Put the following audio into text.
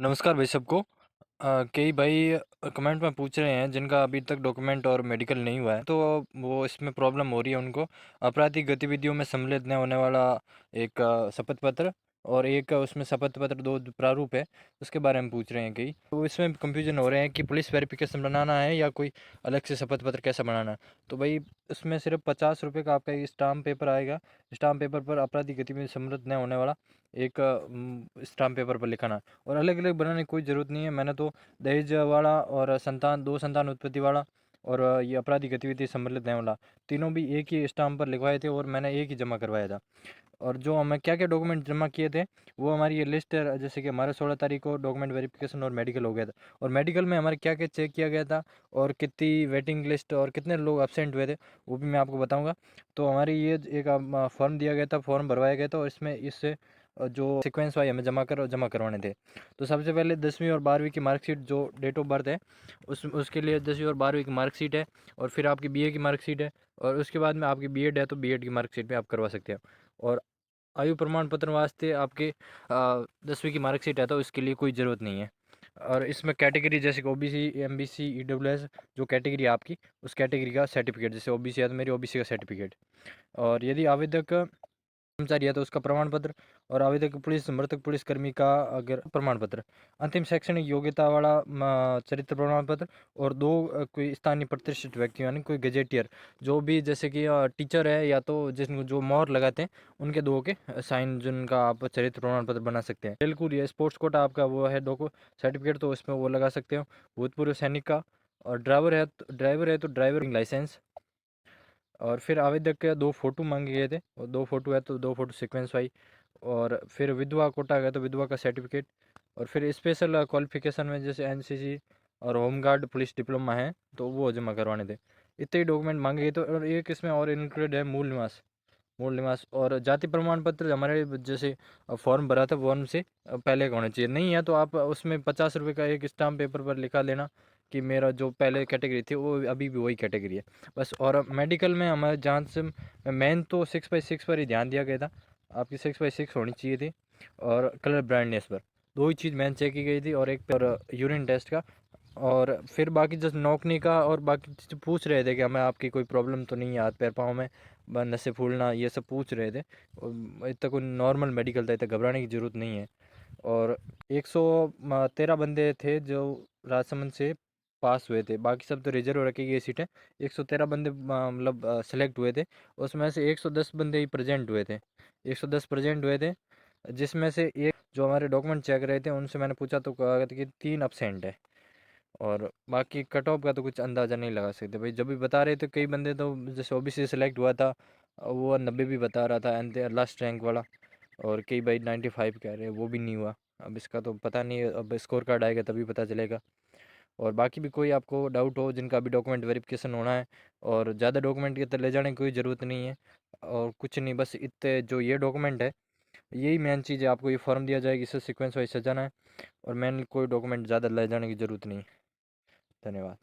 नमस्कार भाई सबको। कई भाई कमेंट में पूछ रहे हैं जिनका अभी तक डॉक्यूमेंट और मेडिकल नहीं हुआ है, तो वो इसमें प्रॉब्लम हो रही है उनको। आपराधिक गतिविधियों में सम्मिलित न होने वाला एक शपथ पत्र और एक उसमें शपथ पत्र दो प्रारूप है, उसके बारे में पूछ रहे हैं कई। तो इसमें कंफ्यूजन हो रहे हैं कि पुलिस वेरिफिकेशन बनाना है या कोई अलग से शपथ पत्र कैसा बनाना है। तो भाई उसमें सिर्फ 50 रुपये का आपका स्टाम्प पेपर आएगा। स्टाम्प पेपर पर आपराधिक गतिविधि में सम्मिलित न होने वाला एक स्टाम्प पेपर पर लिखाना। और अलग अलग बनाने की कोई ज़रूरत नहीं है। मैंने तो दहेज वाला और दो संतान उत्पत्ति वाला और ये आपराधिक गतिविधि सम्मिलित नहीं वाला, तीनों भी एक ही स्टाम्प पर लिखवाए थे और मैंने एक ही जमा करवाया था। और जो हमें क्या क्या डॉक्यूमेंट जमा किए थे वो हमारी ये लिस्ट है। जैसे कि हमारे 16 तारीख को डॉक्यूमेंट वेरिफिकेशन और मेडिकल हो गया था, और मेडिकल में हमारे क्या क्या चेक किया गया था और कितनी वेटिंग लिस्ट और कितने लोग एब्सेंट हुए थे वो भी मैं आपको बताऊंगा। तो हमारी ये एक फॉर्म दिया गया था, फॉर्म भरवाया गया था, और इसमें इससे जो सीक्वेंस वाइज हमें जमा करवाने थे। तो सबसे पहले 10वीं और 12वीं की मार्कशीट, जो डेट ऑफ बर्थ है उसके लिए 10वीं और 12वीं की मार्कशीट है, और फिर आपकी बीए की मार्कशीट है, और उसके बाद में आपकी बीएड है तो बीएड की मार्कशीट भी आप करवा सकते हैं। और आयु प्रमाण पत्र वास्ते आपके 10वीं की मार्कशीट है तो इसके लिए कोई ज़रूरत नहीं है। और इसमें कैटेगरी जैसे कि ओबीसी, एमबीसी, ईडब्ल्यूएस, जो कैटेगरी है आपकी उस कैटेगरी का सर्टिफिकेट, जैसे ओबीसी है तो मेरी ओबीसी का सर्टिफिकेट। और यदि आवेदक कर्मचारी है तो उसका प्रमाण पत्र, और आवेदक पुलिस मृतक पुलिसकर्मी का अगर प्रमाण पत्र, अंतिम शैक्षणिक योग्यता वाला चरित्र प्रमाण पत्र, और दो कोई स्थानीय प्रतिष्ठित व्यक्ति यानी कोई गजेटियर, जो भी जैसे कि टीचर है या तो जिनको जो मोहर लगाते हैं उनके दो के साइन, जिनका आप चरित्र प्रमाण पत्र बना सकते हैं। खेलकूद या स्पोर्ट्स कोटा आपका वो है डॉको सर्टिफिकेट, तो इसमें वो लगा सकते हो। भूतपूर्व सैनिक का, और ड्राइवर है तो ड्राइविंग लाइसेंस। और फिर आवेदक के दो फ़ोटो मांगे गए थे, और दो फ़ोटो है तो दो फ़ोटो सीक्वेंस वाई। और फिर विधवा कोटा गया तो विधवा का सर्टिफिकेट। और फिर स्पेशल क्वालिफिकेशन में जैसे एनसीसी और होमगार्ड पुलिस डिप्लोमा है तो वो जमा करवाने थे। इतने ही डॉक्यूमेंट मांगे गए। तो और एक इसमें और इंक्लूडेड है मूल निवास और जाति प्रमाण पत्र। हमारे जैसे फॉर्म भरा था फॉर्म से पहले का होना चाहिए, नहीं है तो आप उसमें 50 रुपये का एक स्टाम्प पेपर पर लिखा लेना कि मेरा जो पहले कैटेगरी थी वो अभी भी वही कैटेगरी है बस। और मेडिकल में हमारे जहाँ से मेन तो 6/6 पर ही ध्यान दिया गया था, आपकी 6/6 होनी चाहिए थी, और कलर ब्राइटनेस पर दो ही चीज़ मैन चेक की गई थी, और एक पर यूरिन टेस्ट का। और फिर बाकी जस्ट नौकनी का और बाकी चीज़ पूछ रहे थे कि हमें आपकी कोई प्रॉब्लम तो नहीं है हाथ पैर पाँव में, नसें फूलना ये सब पूछ रहे थे। और इतना कोई नॉर्मल मेडिकल था, इतना घबराने की ज़रूरत नहीं है। और 113 बंदे थे जो राजसमंद से पास हुए थे, बाकी सब तो रिजर्व रखी गई सीटें। 113 बंदे मतलब सेलेक्ट हुए थे, उसमें से 110 बंदे ही प्रेजेंट हुए थे। 110 प्रेजेंट हुए थे, जिसमें से एक जो हमारे डॉक्यूमेंट चेक रहे थे उनसे मैंने पूछा तो कहा था कि 3 अपसेंट है। और बाकी कट ऑफ का तो कुछ अंदाज़ा नहीं लगा सकते भाई, जब भी बता रहे थे कई बंदे तो जैसे ओबीसी सेलेक्ट हुआ था वो 90 भी बता रहा था एंड लास्ट रैंक वाला, और कई भाई 95 कह रहे हैं, वो भी नहीं हुआ। अब इसका तो पता नहीं है, अब स्कोर कार्ड आएगा तभी पता चलेगा। और बाकी भी कोई आपको डाउट हो जिनका अभी डॉक्यूमेंट वेरिफिकेशन होना है, और ज़्यादा डॉक्यूमेंट के तो ले जाने की कोई ज़रूरत नहीं है, और कुछ नहीं, बस इतने जो ये डॉक्यूमेंट है यही मेन चीज़ है। आपको ये फॉर्म दिया जाएगा, इसे सीक्वेंस वाइज सजाना है, और मेन कोई डॉक्यूमेंट ज़्यादा ले जाने की ज़रूरत नहीं है। धन्यवाद।